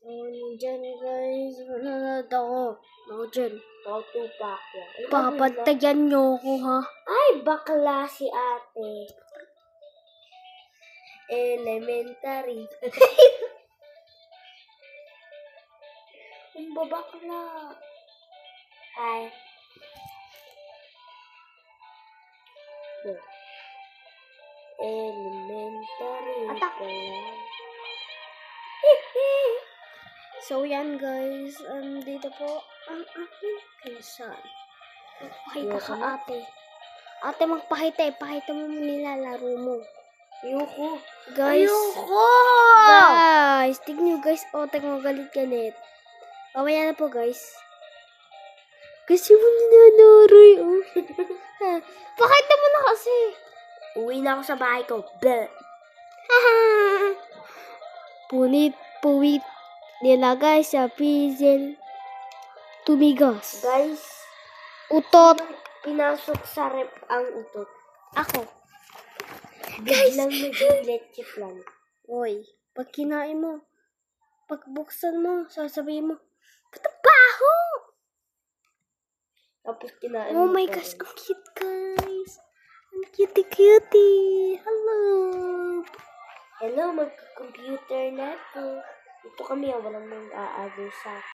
Diyan guys, nanonood ako. Ako dyan. Tupak yan. Papantayan niyo ako ha. Ay, bakla si ate. Elementary. Ang babakla. Hi. Elementary. Atak. So yan guys, dito po ang aking pinsan. Pakita ka ate. Ate magpakita pakita mo nilalaro mo. Ayoko. Guys. Ayoko! Guys, tignan nyo guys. O, tignan mo galit-galit. Mamaya na po guys. Kasi mo ninanaroy. Oh. Pakita mo na kasi. Uwi na ako sa bahay ko. Bleh. Punit, puwit. Nilagay sa pizel. Tumigas. Guys, Utot. pinasok sa rep ang utot. Ako. Biglang nag-let chip lang. Hoy, pag kinain mo, pagbuksan mo, sasabihin mo, patabaho! Tapos kinain Oh mo my pa gosh, rin. ang cute guys. Ang cutie-cutie. Hello. Hello, magka-computer na to. Ito kami, walang mag-aagay sa